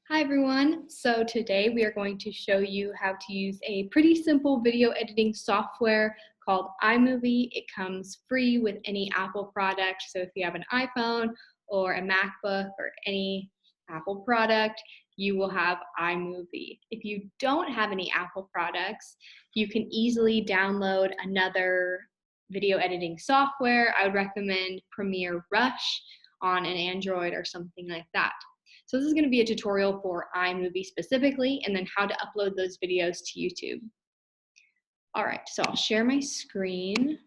Hi everyone, so today we are going to show you how to use a pretty simple video editing software called iMovie. It comes free with any Apple product, so if you have an iPhone or a MacBook or any Apple product, you will have iMovie. If you don't have any Apple products, you can easily download another video editing software. I would recommend Premiere Rush on an Android or something like that. So this is going to be a tutorial for iMovie specifically, and then how to upload those videos to YouTube. All right, so I'll share my screen.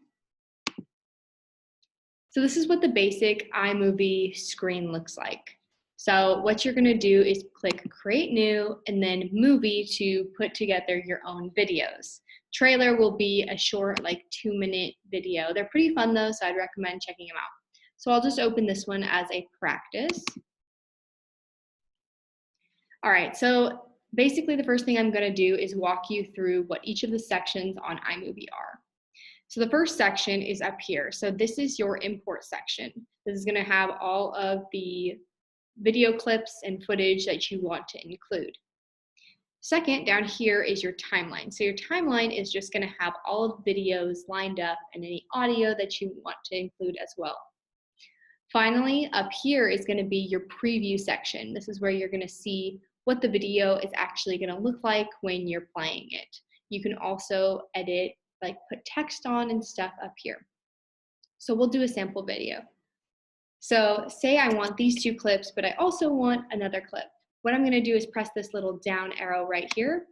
So this is what the basic iMovie screen looks like. So what you're going to do is click Create New and then Movie to put together your own videos. Trailer will be a short, like 2-minute video. They're pretty fun though, so I'd recommend checking them out. So I'll just open this one as a practice. All right, so basically the first thing I'm going to do is walk you through what each of the sections on iMovie are. So the first section is up here. So this is your import section. This is going to have all of the video clips and footage that you want to include. Second, down here is your timeline. So your timeline is just going to have all of the videos lined up and any audio that you want to include as well. Finally, up here is going to be your preview section. This is where you're going to see what the video is actually going to look like when you're playing it. You can also edit, like put text on and stuff up here. So we'll do a sample video. So say I want these two clips, but I also want another clip. What I'm going to do is press this little down arrow right here.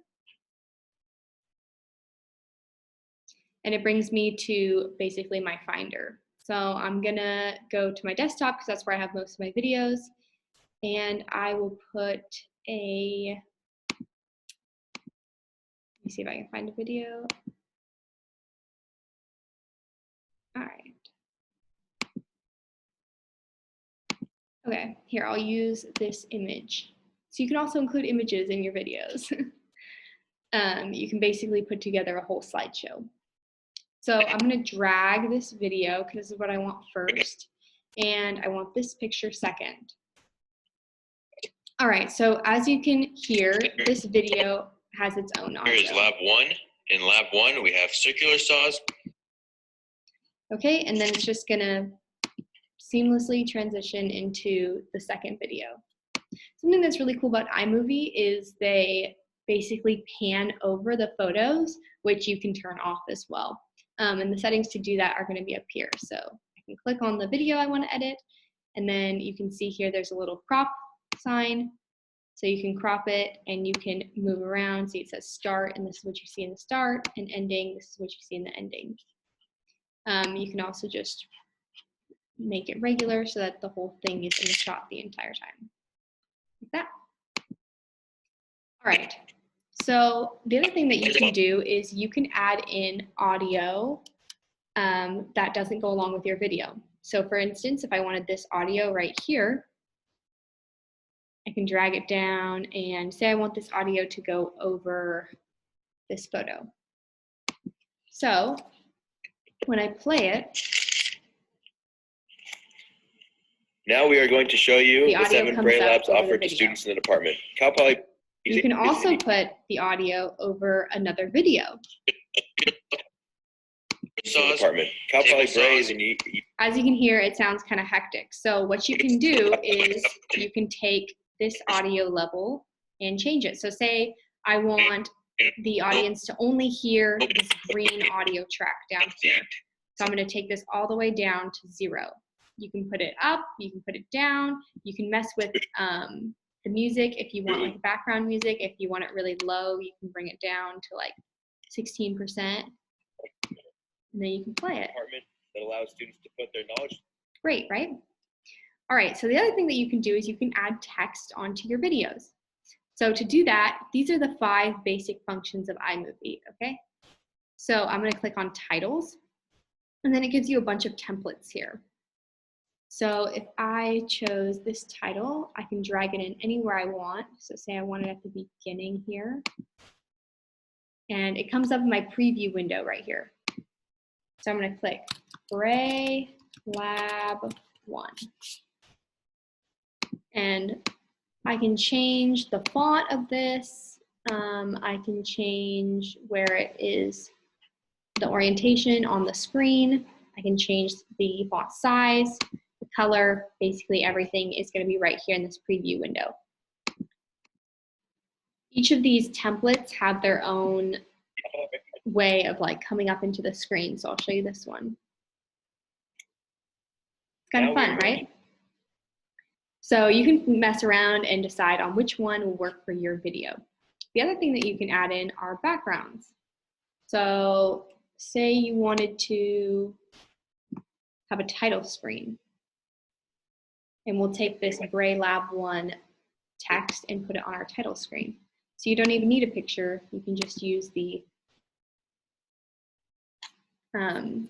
And it brings me to basically my Finder. So I'm going to go to my desktop because that's where I have most of my videos. And I will put let me see if I can find a video. All right. Okay, here, I'll use this image. So you can also include images in your videos. You can basically put together a whole slideshow. So I'm going to drag this video because this is what I want first, and I want this picture second. All right, so as you can hear, this video has its own audio. Here is lab 1. In lab 1, we have circular saws. Okay, and then it's just gonna seamlessly transition into the second video. Something that's really cool about iMovie is they basically pan over the photos, which you can turn off as well. And the settings to do that are gonna be up here. So I can click on the video I wanna edit, and then you can see here there's a little crop sign. So you can crop it and you can move around. See, it says start, and this is what you see in the start, and ending, this is what you see in the ending. You can also just make it regular so that the whole thing is in the shot the entire time. Like that. All right. So the other thing that you can do is you can add in audio that doesn't go along with your video. So for instance, if I wanted this audio right here, I can drag it down and say I want this audio to go over this photo. So when I play it, now we are going to show you the 7 Braille Labs offered to video. students in the department. Cal Poly. You can also put the audio over another video. Cal Poly Braze, and as you can hear, it sounds kind of hectic. So what you can do is you can take this audio level and change it. So say I want the audience to only hear this green audio track down here. So I'm going to take this all the way down to 0. You can put it up, you can put it down, you can mess with the music if you want like background music. If you want it really low, you can bring it down to like 16%, and then you can play it. That allows students to put their knowledge. Great, right? All right, so the other thing that you can do is you can add text onto your videos. So to do that, these are the 5 basic functions of iMovie, okay? So I'm gonna click on titles, and then it gives you a bunch of templates here. So if I chose this title, I can drag it in anywhere I want. So say I want it at the beginning here. And it comes up in my preview window right here. So I'm gonna click Braille Lab 1. And I can change the font of this. I can change where it is, the orientation on the screen. I can change the font size, the color, basically everything is going to be right here in this preview window. Each of these templates have their own way of like coming up into the screen. So I'll show you this one. It's kind of fun, right? So you can mess around and decide on which one will work for your video. The other thing that you can add in are backgrounds. So say you wanted to have a title screen, and we'll take this Gray Lab 1 text and put it on our title screen. So you don't even need a picture, you can just use the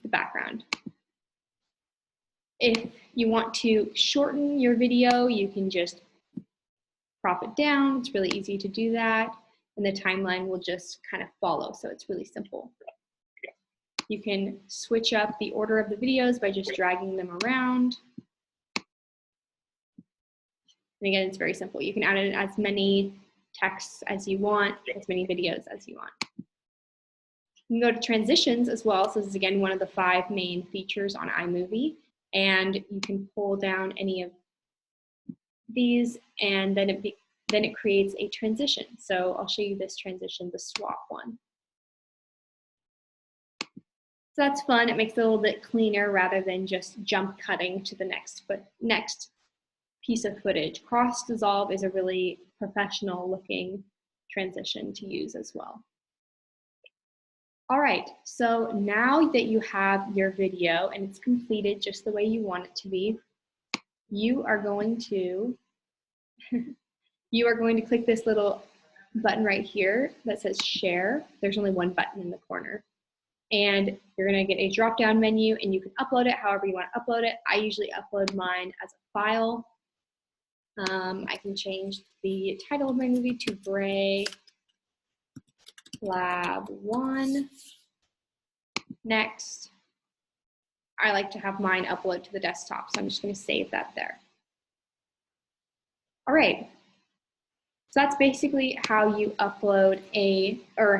background. If you want to shorten your video, you can just crop it down. It's really easy to do that. And the timeline will just kind of follow, so it's really simple. You can switch up the order of the videos by just dragging them around. And again, it's very simple. You can add in as many texts as you want, as many videos as you want. You can go to transitions as well. So this is again one of the 5 main features on iMovie. And you can pull down any of these, and then it creates a transition. So I'll show you this transition, the swap one. So that's fun. It makes it a little bit cleaner rather than just jump cutting to the next piece of footage. Cross dissolve is a really professional looking transition to use as well. All right, so now that you have your video and it's completed just the way you want it to be, you are going to click this little button right here that says share. There's only one button in the corner. And you're gonna get a drop-down menu, and you can upload it however you want to upload it. I usually upload mine as a file. I can change the title of my movie to Gray Lab 1. Next, I like to have mine upload to the desktop, so I'm just going to save that there. All right, so that's basically how you upload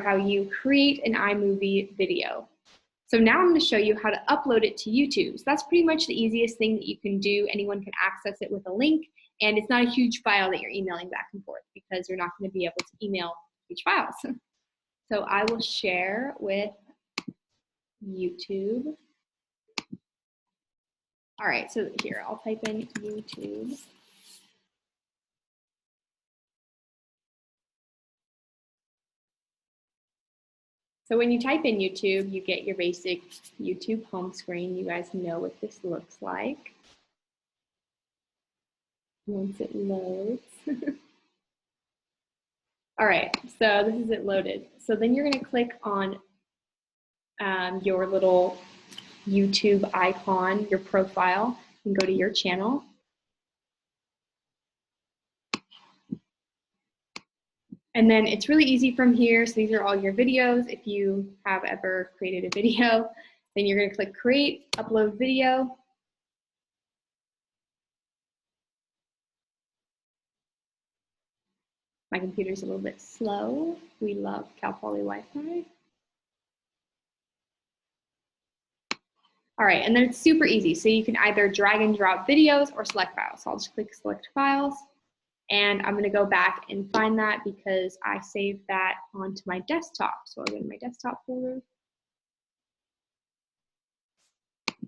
how you create an iMovie video. So now I'm going to show you how to upload it to YouTube. So that's pretty much the easiest thing that you can do. Anyone can access it with a link, and it's not a huge file that you're emailing back and forth because you're not going to be able to email huge files. So I will share with YouTube. All right, so here, I'll type in YouTube. So when you type in YouTube, you get your basic YouTube home screen. You guys know what this looks like once it loads. All right, so this is it loaded. So then you're gonna click on your little YouTube icon, your profile, and go to your channel. And then it's really easy from here. So these are all your videos. If you have ever created a video, then you're going to click create, upload video. My computer's a little bit slow. We love Cal Poly Wi-Fi. All right, and then it's super easy. So you can either drag and drop videos or select files. So I'll just click select files. And I'm gonna go back and find that because I saved that onto my desktop. So I'll go to my desktop folder.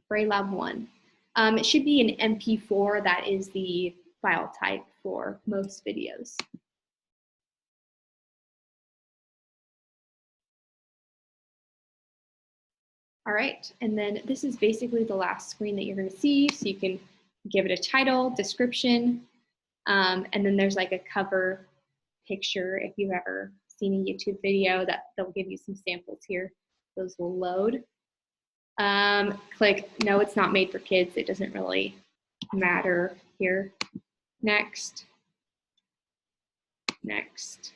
Gray Lab 1. It should be an MP4. That is the file type for most videos. All right, and then this is basically the last screen that you're gonna see. So you can give it a title, description, and then there's like a cover picture. If you've ever seen a YouTube video, that they'll give you some samples here. Those will load. Click no, it's not made for kids. It doesn't really matter here. Next. Next.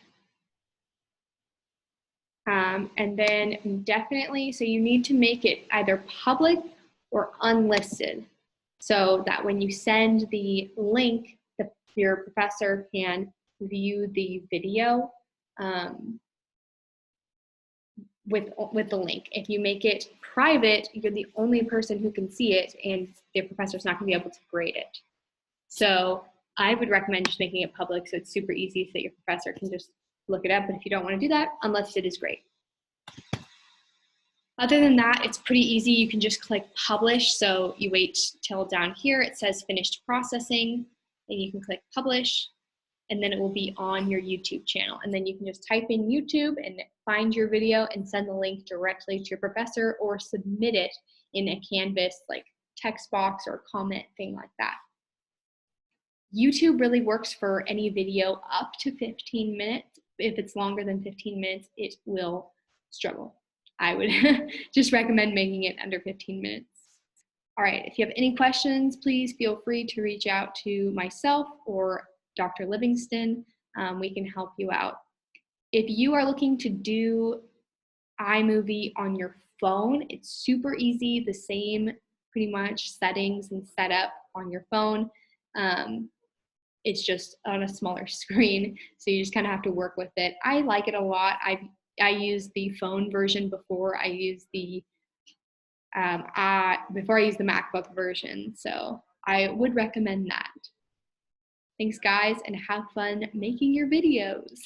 And then definitely, so you need to make it either public or unlisted so that when you send the link, your professor can view the video with the link. If you make it private, you're the only person who can see it, and the professor's not going to be able to grade it. So I would recommend just making it public so it's super easy so that your professor can just look it up. But if you don't want to do that, unlisted is great. Other than that, it's pretty easy. You can just click publish. So you wait till down here it says finished processing, and you can click publish, and then it will be on your YouTube channel. And then you can just type in YouTube and find your video and send the link directly to your professor, or submit it in a Canvas like text box or comment thing like that. YouTube really works for any video up to 15 minutes. If it's longer than 15 minutes, it will struggle. I would just recommend making it under 15 minutes. All right, if you have any questions, please feel free to reach out to myself or Dr. Livingston. We can help you out. If you are looking to do iMovie on your phone, it's super easy, the same pretty much settings and setup on your phone. It's just on a smaller screen, so you just kind of have to work with it. I like it a lot. I use the phone version before I use the MacBook version, so I would recommend that. Thanks, guys, and have fun making your videos.